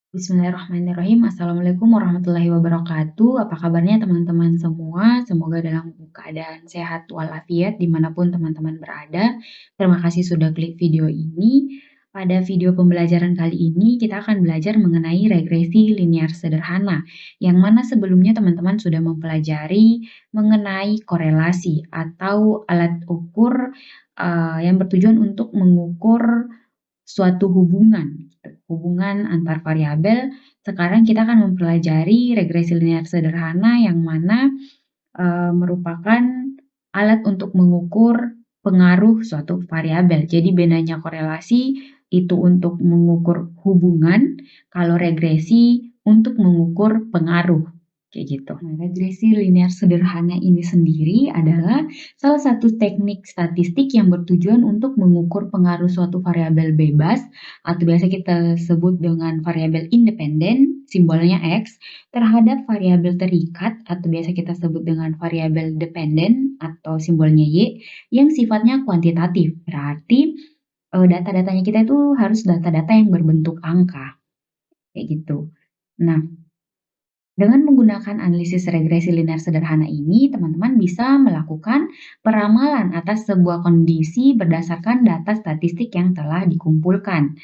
Bismillahirrahmanirrahim. Assalamualaikum warahmatullahi wabarakatuh. Apa kabarnya teman-teman semua? Semoga dalam keadaan sehat walafiat dimanapun teman-teman berada. Terima kasih sudah klik video ini. Pada video pembelajaran kali ini kita akan belajar mengenai regresi linear sederhana, yang mana sebelumnya teman-teman sudah mempelajari mengenai korelasi atau alat ukur yang bertujuan untuk mengukur suatu hubungan antar variabel. Sekarang kita akan mempelajari regresi linear sederhana yang mana merupakan alat untuk mengukur pengaruh suatu variabel. Jadi bedanya korelasi itu untuk mengukur hubungan, kalau regresi untuk mengukur pengaruh. Kayak gitu. Nah, regresi linear sederhana ini sendiri adalah salah satu teknik statistik yang bertujuan untuk mengukur pengaruh suatu variabel bebas atau biasa kita sebut dengan variabel independen, simbolnya X, terhadap variabel terikat atau biasa kita sebut dengan variabel dependen atau simbolnya Y yang sifatnya kuantitatif. Berarti data-datanya kita itu harus data-data yang berbentuk angka. Kayak gitu. Nah, dengan menggunakan analisis regresi linear sederhana ini, teman-teman bisa melakukan peramalan atas sebuah kondisi berdasarkan data statistik yang telah dikumpulkan.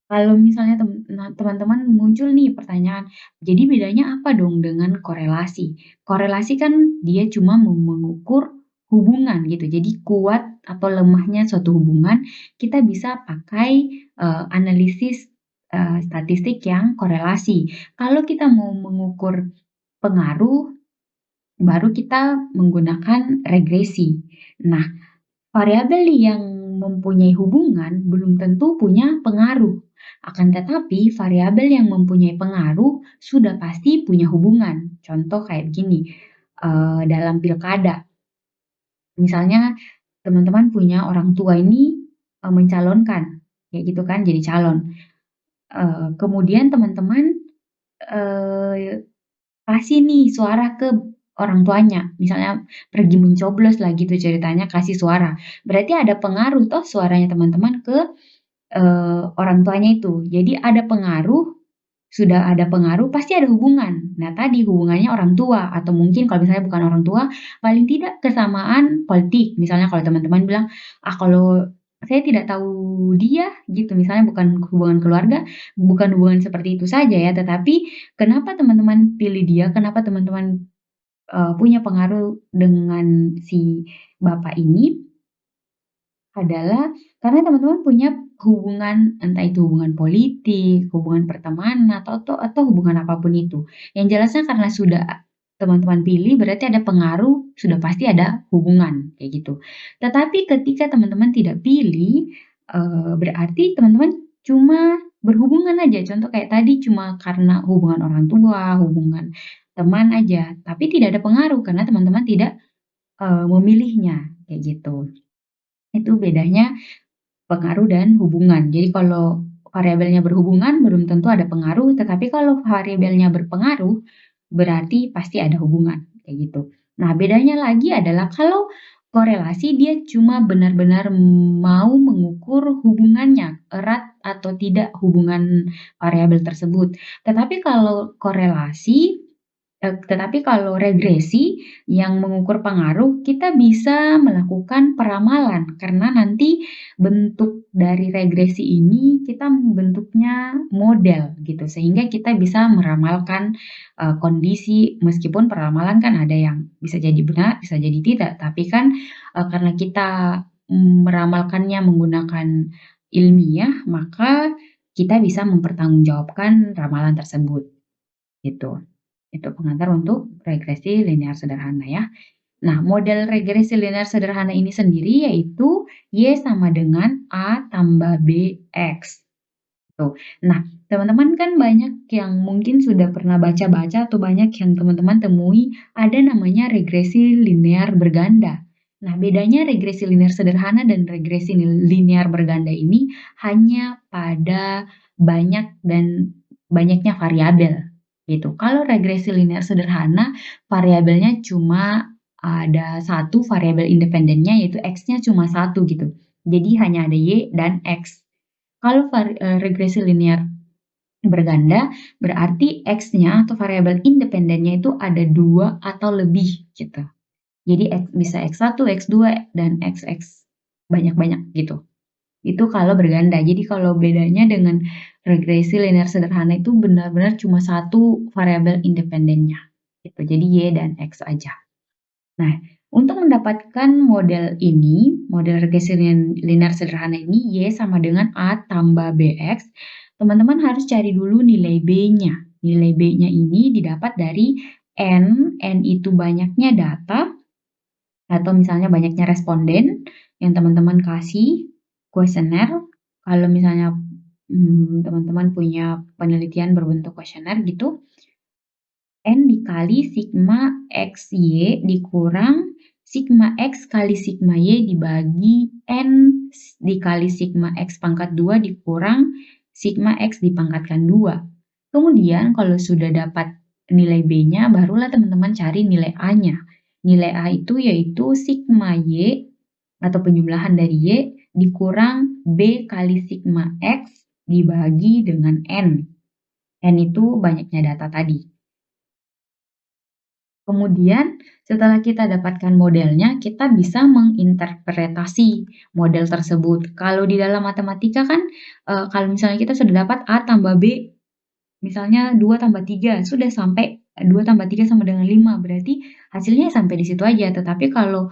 Kalau misalnya teman-teman muncul nih pertanyaan, jadi bedanya apa dong dengan korelasi? Korelasi kan dia cuma mengukur hubungan gitu, jadi kuat atau lemahnya suatu hubungan kita bisa pakai analisis statistik yang korelasi. Kalau kita mau mengukur pengaruh, baru kita menggunakan regresi. Nah, variabel yang mempunyai hubungan belum tentu punya pengaruh. Akan tetapi, variabel yang mempunyai pengaruh sudah pasti punya hubungan. Contoh kayak begini, dalam pilkada. Misalnya teman-teman punya orang tua ini mencalonkan, kayak gitu kan, jadi calon. Kemudian teman-teman kasih nih suara ke orang tuanya, misalnya pergi mencoblos lah gitu ceritanya, kasih suara. Berarti ada pengaruh toh suaranya teman-teman ke, orang tuanya itu. Jadi ada pengaruh, sudah ada pengaruh pasti ada hubungan. Nah tadi hubungannya orang tua atau mungkin kalau misalnya bukan orang tua, paling tidak kesamaan politik. Misalnya kalau teman-teman bilang, "Ah kalau saya tidak tahu dia," gitu, misalnya bukan hubungan keluarga, bukan hubungan seperti itu saja ya, tetapi kenapa teman-teman pilih dia, kenapa teman-teman punya pengaruh dengan si bapak ini, adalah karena teman-teman punya hubungan, entah itu hubungan politik, hubungan pertemanan, atau hubungan apapun itu. Yang jelasnya karena sudah teman-teman pilih berarti ada pengaruh, sudah pasti ada hubungan, kayak gitu. Tetapi ketika teman-teman tidak pilih, berarti teman-teman cuma berhubungan aja, contoh kayak tadi cuma karena hubungan orang tua, hubungan teman aja, tapi tidak ada pengaruh karena teman-teman tidak, memilihnya, kayak gitu. Itu bedanya pengaruh dan hubungan. Jadi kalau variabelnya berhubungan belum tentu ada pengaruh, tetapi kalau variabelnya berpengaruh berarti pasti ada hubungan, kayak gitu. Nah, bedanya lagi adalah kalau korelasi dia cuma benar-benar mau mengukur hubungannya, erat atau tidak hubungan variabel tersebut. Tetapi kalau korelasi tetapi kalau regresi yang mengukur pengaruh, kita bisa melakukan peramalan karena nanti bentuk dari regresi ini kita bentuknya model gitu, sehingga kita bisa meramalkan, kondisi meskipun peramalan kan ada yang bisa jadi benar, bisa jadi tidak, tapi kan, karena kita, meramalkannya menggunakan ilmiah, maka kita bisa mempertanggungjawabkan ramalan tersebut, gitu. Itu pengantar untuk regresi linear sederhana ya. Nah, model regresi linear sederhana ini sendiri yaitu Y sama dengan A tambah BX. Tuh. Nah, teman-teman kan banyak yang mungkin sudah pernah baca-baca atau banyak yang teman-teman temui ada namanya regresi linear berganda. Nah, bedanya regresi linear sederhana dan regresi linear berganda ini hanya pada banyak dan banyaknya variabel gitu. Kalau regresi linear sederhana, variabelnya cuma ada satu variabel independennya yaitu X-nya cuma satu gitu. Jadi hanya ada Y dan X. Kalau regresi linear Berganda berarti X-nya atau variabel independennya itu ada 2 atau lebih gitu. Jadi bisa X1, X2, dan XX banyak-banyak gitu. Itu kalau berganda. Jadi kalau bedanya dengan regresi linear sederhana itu benar-benar cuma satu variabel independennya gitu. Jadi Y dan X aja. Nah, untuk mendapatkan model ini, model regresi linear sederhana ini, Y sama dengan A tambah BX, teman-teman harus cari dulu nilai B-nya. Nilai B-nya ini didapat dari N itu banyaknya data, atau misalnya banyaknya responden yang teman-teman kasih kuesioner. Kalau misalnya teman-teman punya penelitian berbentuk kuesioner gitu, N dikali sigma XY dikurang sigma X kali sigma Y dibagi N dikali sigma X pangkat 2 dikurang sigma X dipangkatkan 2. Kemudian kalau sudah dapat nilai B-nya, barulah teman-teman cari nilai A-nya. Nilai A itu yaitu sigma Y atau penjumlahan dari Y dikurang B kali sigma X dibagi dengan N. N itu banyaknya data tadi. Kemudian setelah kita dapatkan modelnya, kita bisa menginterpretasi model tersebut. Kalau di dalam matematika kan, kalau misalnya kita sudah dapat A tambah B, misalnya 2 tambah 3 sudah sampai 2 tambah 3 sama dengan 5 berarti hasilnya sampai di situ aja. Tetapi kalau,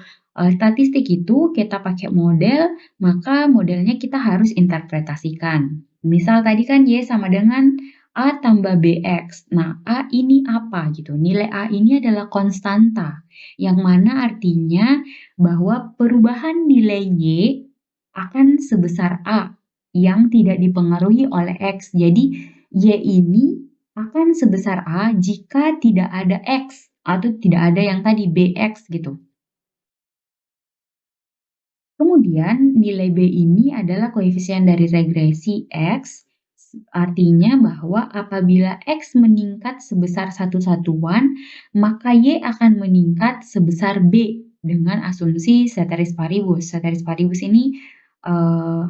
statistik itu kita pakai model, maka modelnya kita harus interpretasikan. Misal tadi kan Y sama dengan A tambah BX. Nah, A ini apa gitu? Nilai A ini adalah konstanta, yang mana artinya bahwa perubahan nilai Y akan sebesar A yang tidak dipengaruhi oleh X. Jadi Y ini akan sebesar A jika tidak ada X atau tidak ada yang tadi BX gitu. Kemudian nilai B ini adalah koefisien dari regresi X, artinya bahwa apabila X meningkat sebesar satu satuan, maka Y akan meningkat sebesar B dengan asumsi ceteris paribus. Ceteris paribus ini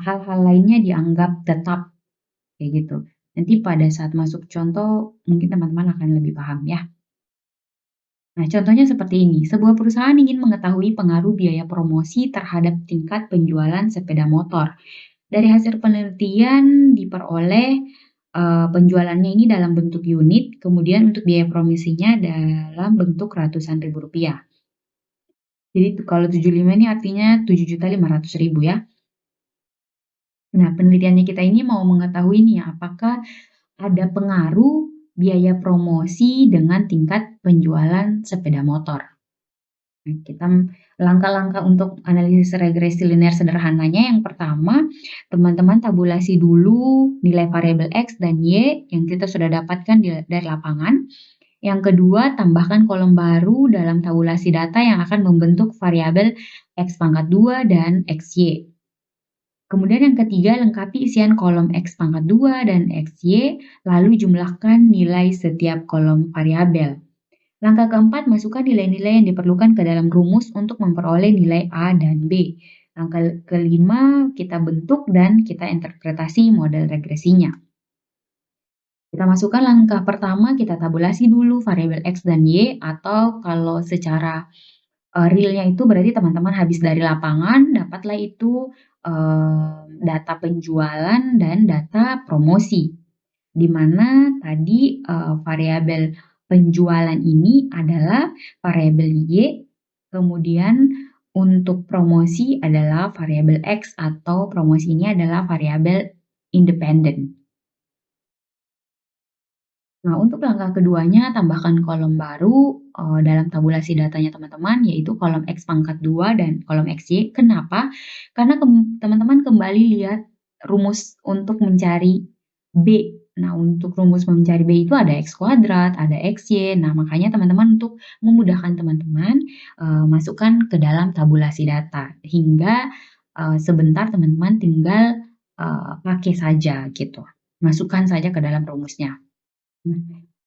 hal-hal lainnya dianggap tetap kayak gitu. Nanti pada saat masuk contoh mungkin teman-teman akan lebih paham ya. Nah, contohnya seperti ini. Sebuah perusahaan ingin mengetahui pengaruh biaya promosi terhadap tingkat penjualan sepeda motor. Dari hasil penelitian diperoleh penjualannya ini dalam bentuk unit, kemudian untuk biaya promosinya dalam bentuk ratusan ribu rupiah. Jadi kalau 75 ini artinya 7.500.000 ya. Nah, penelitiannya kita ini mau mengetahui nih apakah ada pengaruh biaya promosi dengan tingkat penjualan sepeda motor. Nah, kita langkah-langkah untuk analisis regresi linear sederhananya yang pertama, teman-teman tabulasi dulu nilai variabel X dan Y yang kita sudah dapatkan dari lapangan. Yang kedua, tambahkan kolom baru dalam tabulasi data yang akan membentuk variabel X pangkat 2 dan XY. Kemudian yang ketiga, lengkapi isian kolom X pangkat 2 dan XY, lalu jumlahkan nilai setiap kolom variabel. Langkah keempat, masukkan nilai-nilai yang diperlukan ke dalam rumus untuk memperoleh nilai A dan B. Langkah kelima, kita bentuk dan kita interpretasi model regresinya. Kita masukkan langkah pertama, kita tabulasi dulu variabel X dan Y, atau kalau secara realnya itu berarti teman-teman habis dari lapangan, dapatlah itu data penjualan dan data promosi. Di mana tadi variabel penjualan ini adalah variabel Y, kemudian untuk promosi adalah variabel X atau promosi ini adalah variabel independen. Nah, untuk langkah keduanya, tambahkan kolom baru dalam tabulasi datanya teman-teman, yaitu kolom X pangkat 2 dan kolom XY. Kenapa? Karena teman-teman kembali lihat rumus untuk mencari B. Nah, untuk rumus mencari B itu ada X kuadrat, ada XY. Nah, makanya teman-teman untuk memudahkan teman-teman, masukkan ke dalam tabulasi data. Hingga sebentar teman-teman tinggal pakai saja gitu. Masukkan saja ke dalam rumusnya. Nah,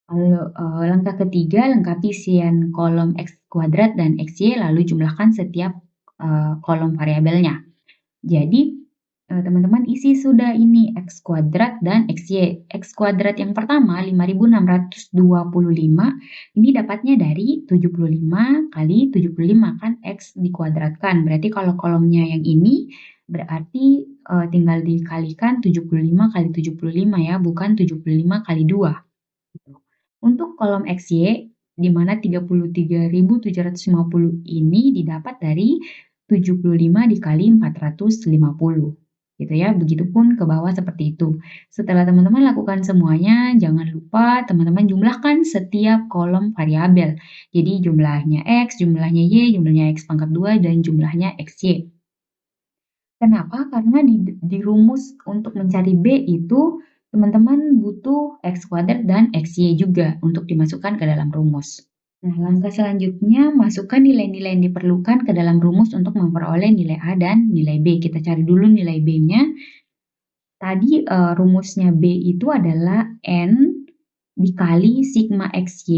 kalau, langkah ketiga, lengkapi isian kolom X kuadrat dan XY lalu jumlahkan setiap, kolom variabelnya. Jadi, teman-teman isi sudah ini X kuadrat dan XY. X kuadrat yang pertama 5.625 ini dapatnya dari 75 kali 75 kan X dikuadratkan. Berarti kalau kolomnya yang ini berarti tinggal dikalikan 75 kali 75 ya, bukan 75 kali 2. Gitu. Untuk kolom XY di mana 33.750 ini didapat dari 75 dikali 450 gitu ya. Begitupun ke bawah seperti itu. Setelah teman-teman lakukan semuanya, jangan lupa teman-teman jumlahkan setiap kolom variabel. Jadi jumlahnya X, jumlahnya Y, jumlahnya X pangkat 2, dan jumlahnya XY. Kenapa? Karena di rumus untuk mencari B itu teman-teman butuh X kuadrat dan XY juga untuk dimasukkan ke dalam rumus. Nah, langkah selanjutnya masukkan nilai-nilai yang diperlukan ke dalam rumus untuk memperoleh nilai A dan nilai B. Kita cari dulu nilai B-nya. Tadi rumusnya B itu adalah N dikali sigma XY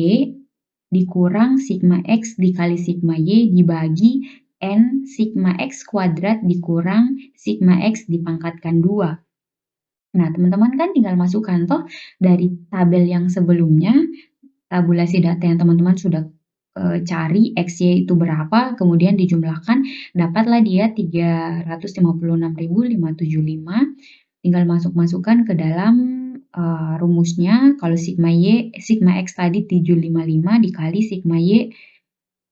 dikurang sigma X dikali sigma Y dibagi N sigma X kuadrat dikurang sigma X dipangkatkan 2. Nah, teman-teman kan tinggal masukkan toh dari tabel yang sebelumnya, tabulasi data yang teman-teman sudah cari XY itu berapa, kemudian dijumlahkan, dapatlah dia 356.575. Tinggal masukkan ke dalam rumusnya. Kalau sigma X tadi 755 dikali sigma Y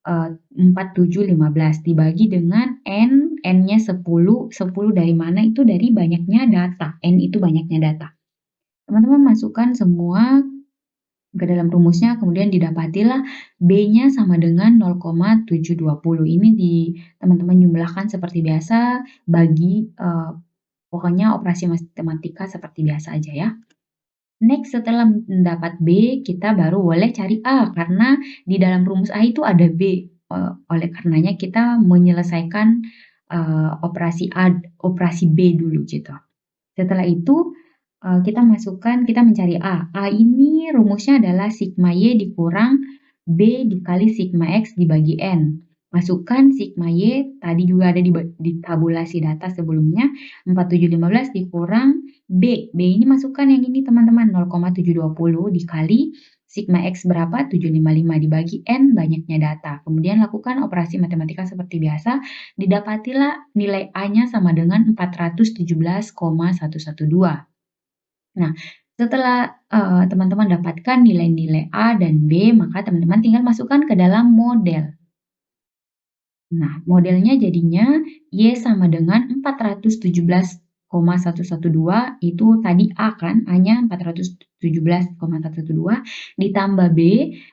4715 dibagi dengan N-nya 10 dari mana? Itu dari banyaknya data, N itu banyaknya data. Teman-teman masukkan semua ke dalam rumusnya, kemudian didapatilah B-nya sama dengan 0,720. Ini teman-teman jumlahkan seperti biasa, bagi pokoknya operasi matematika seperti biasa aja ya. Next, setelah mendapat B, kita baru boleh cari A, karena di dalam rumus A itu ada B. Oleh karenanya kita menyelesaikan operasi B dulu gitu. Setelah itu kita mencari A. A ini rumusnya adalah sigma Y dikurang B dikali sigma X dibagi N. Masukkan sigma Y, tadi juga ada di tabulasi data sebelumnya, 4715 dikurang B. B ini masukkan yang ini teman-teman, 0,720 dikali sigma X berapa? 755 dibagi N banyaknya data. Kemudian lakukan operasi matematika seperti biasa, didapatilah nilai A-nya sama dengan 417,112. Nah, setelah teman-teman dapatkan nilai-nilai A dan B, maka teman-teman tinggal masukkan ke dalam model. Nah, modelnya jadinya Y sama dengan 417,112, itu tadi A kan, A-nya 417,112, ditambah B,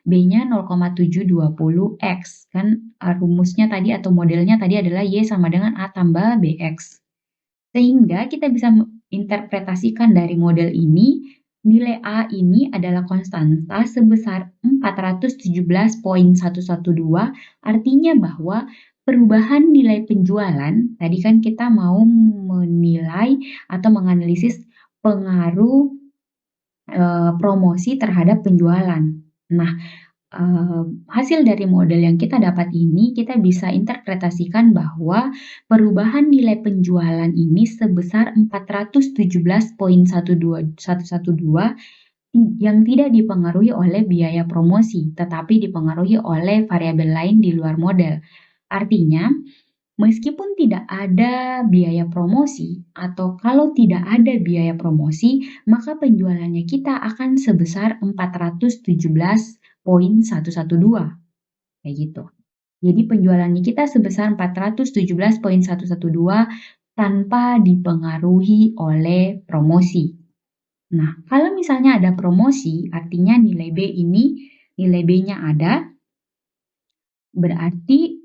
B-nya 0,720 X. Kan rumusnya tadi atau modelnya tadi adalah Y sama dengan A tambah BX. Sehingga kita bisa menginterpretasikan dari model ini, nilai A ini adalah konstanta sebesar 417,112, artinya bahwa perubahan nilai penjualan, tadi kan kita mau menilai atau menganalisis pengaruh promosi terhadap penjualan. Nah, hasil dari model yang kita dapat ini, kita bisa interpretasikan bahwa perubahan nilai penjualan ini sebesar 417,112 yang tidak dipengaruhi oleh biaya promosi, tetapi dipengaruhi oleh variabel lain di luar model. Artinya, meskipun tidak ada biaya promosi atau kalau tidak ada biaya promosi, maka penjualannya kita akan sebesar 417,112. Kayak gitu. Jadi penjualannya kita sebesar 417,112 tanpa dipengaruhi oleh promosi. Nah, kalau misalnya ada promosi, artinya nilai B ini, nilai B-nya ada, berarti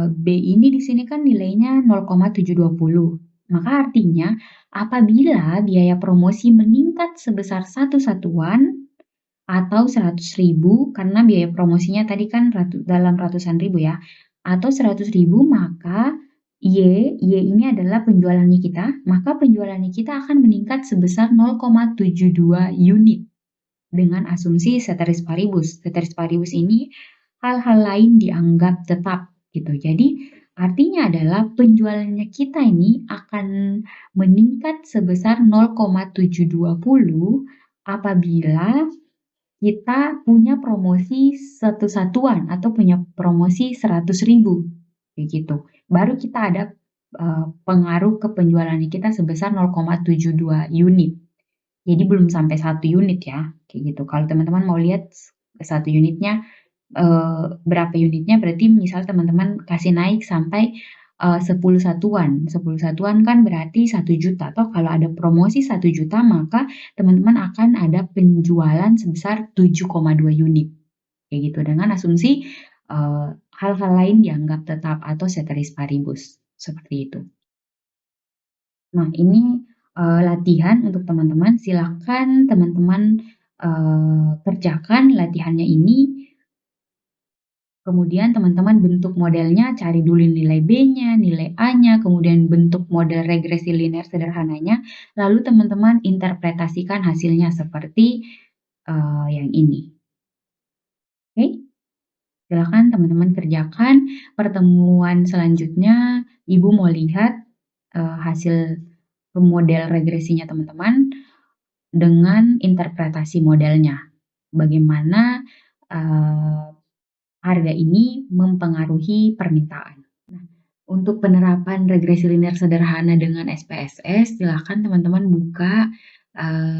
B ini di sini kan nilainya 0,720. Maka artinya apabila biaya promosi meningkat sebesar 1 satuan atau 100.000, karena biaya promosinya tadi kan dalam ratusan ribu ya, atau 100.000, maka Y ini adalah penjualannya kita, maka penjualannya kita akan meningkat sebesar 0,72 unit dengan asumsi ceteris paribus. Ceteris paribus ini hal-hal lain dianggap tetap gitu. Jadi Artinya adalah penjualannya kita ini akan meningkat sebesar 0,720 apabila kita punya promosi satu satuan atau punya promosi 100.000 kayak gitu. Baru kita ada, pengaruh ke penjualan kita sebesar 0,72 unit. Jadi belum sampai 1 unit ya, kayak gitu. Kalau teman-teman mau lihat 1 unitnya, berapa unitnya berarti misal teman-teman kasih naik sampai, 10 satuan. 10 satuan kan berarti 1 juta, toh kalau ada promosi 1 juta maka teman-teman akan ada penjualan sebesar 7,2 unit, kayak gitu. Dengan asumsi, hal-hal lain dianggap tetap atau ceteris paribus, seperti itu. Nah ini, latihan untuk teman-teman, silakan teman-teman, kerjakan latihannya ini. Kemudian teman-teman bentuk modelnya, cari dulu nilai B-nya, nilai A-nya, kemudian bentuk model regresi linear sederhananya, lalu teman-teman interpretasikan hasilnya seperti, yang ini. Oke, silakan teman-teman kerjakan. Pertemuan selanjutnya Ibu mau lihat, hasil model regresinya teman-teman dengan interpretasi modelnya. Bagaimana, eee harga ini mempengaruhi permintaan. Nah, untuk penerapan regresi linear sederhana dengan SPSS, silakan teman-teman buka,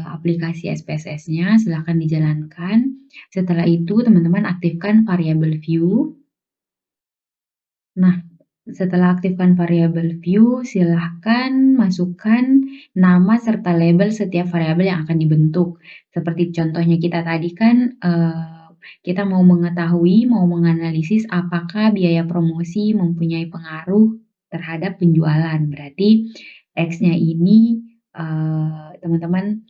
aplikasi SPSS-nya, silakan dijalankan. Setelah itu teman-teman aktifkan variable view. Nah, setelah aktifkan variable view, silahkan masukkan nama serta label setiap variabel yang akan dibentuk. Seperti contohnya kita tadi kan, kita mau mengetahui, mau menganalisis apakah biaya promosi mempunyai pengaruh terhadap penjualan. Berarti X-nya ini, teman-teman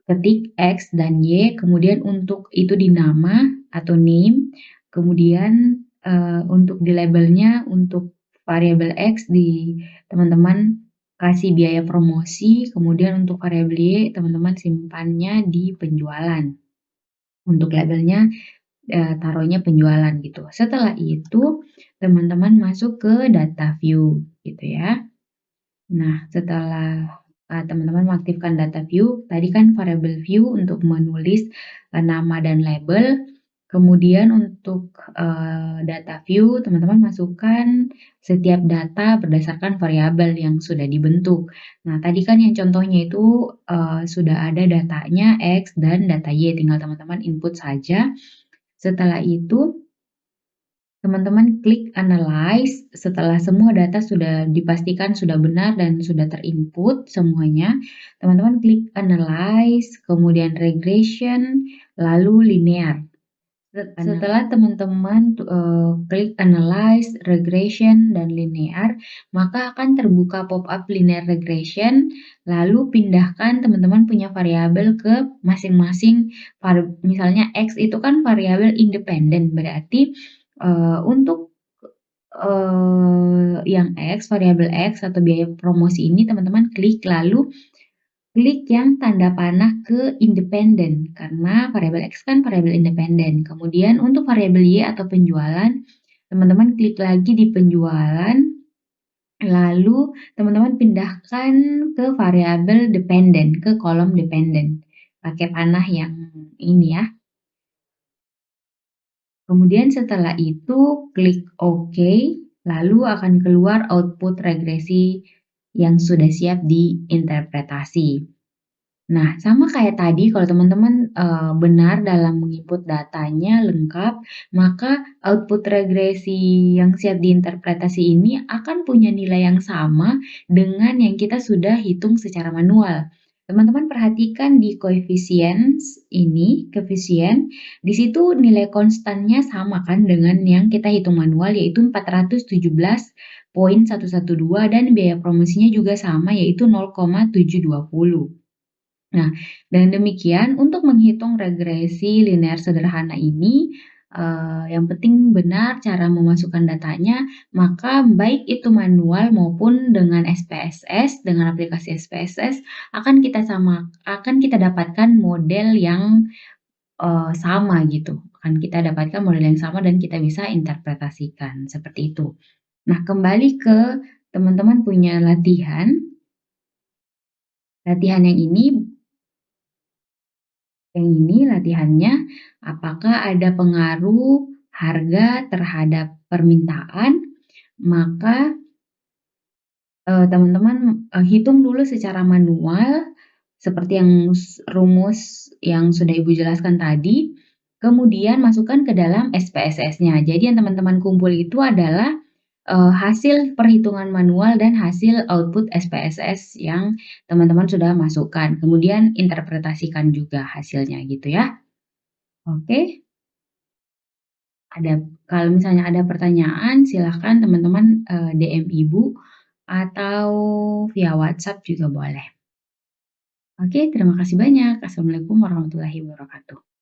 ketik X dan Y, kemudian untuk itu di nama atau name, kemudian, untuk di labelnya untuk variabel X teman-teman kasih biaya promosi, kemudian untuk variabel Y teman-teman simpannya di penjualan. Untuk labelnya, taruhnya penjualan gitu. Setelah itu teman-teman masuk ke data view gitu ya. Nah, setelah, teman-teman mengaktifkan data view, tadi kan variable view untuk menulis, nama dan label, kemudian untuk, data view teman-teman masukkan setiap data berdasarkan variabel yang sudah dibentuk. Nah, tadi kan yang contohnya itu, sudah ada datanya X dan data Y, tinggal teman-teman input saja. Setelah itu teman-teman klik analyze, setelah semua data sudah dipastikan sudah benar dan sudah ter-input semuanya, teman-teman klik analyze, kemudian regression, lalu linear. Setelah teman-teman, klik analyze, regression, dan linear, maka akan terbuka pop-up linear regression, lalu pindahkan teman-teman punya variabel ke masing-masing misalnya X itu kan variabel independen, berarti, untuk, yang X, variabel X atau biaya promosi ini teman-teman klik, lalu klik yang tanda panah ke independen, karena variabel X kan variabel independen. Kemudian untuk variabel Y atau penjualan, teman-teman klik lagi di penjualan, lalu teman-teman pindahkan ke variabel dependen, ke kolom dependen. Pakai panah yang ini ya. Kemudian setelah itu klik OK, lalu akan keluar output regresi yang sudah siap diinterpretasi. Nah, sama kayak tadi kalau teman-teman, benar dalam menginput datanya lengkap, maka output regresi yang siap diinterpretasi ini akan punya nilai yang sama dengan yang kita sudah hitung secara manual. Teman-teman perhatikan di coefficients ini, koefisien, di situ nilai konstannya sama kan dengan yang kita hitung manual yaitu 417,112 dan biaya promosinya juga sama yaitu 0,720. Nah, dengan demikian untuk menghitung regresi linear sederhana ini, yang penting benar cara memasukkan datanya, maka baik itu manual maupun dengan SPSS, dengan aplikasi SPSS akan kita dapatkan model yang, sama gitu, akan kita dapatkan model yang sama dan kita bisa interpretasikan, seperti itu. Nah, kembali ke teman-teman punya latihan, latihan yang ini latihannya, apakah ada pengaruh harga terhadap permintaan, maka, teman-teman, hitung dulu secara manual, seperti yang rumus yang sudah Ibu jelaskan tadi, kemudian masukkan ke dalam SPSS-nya. Jadi yang teman-teman kumpul itu adalah, hasil perhitungan manual dan hasil output SPSS yang teman-teman sudah masukkan, kemudian interpretasikan juga hasilnya gitu ya. Oke, ada kalau misalnya ada pertanyaan silahkan teman-teman, DM Ibu atau via WhatsApp juga boleh. Oke, terima kasih banyak. Assalamualaikum warahmatullahi wabarakatuh.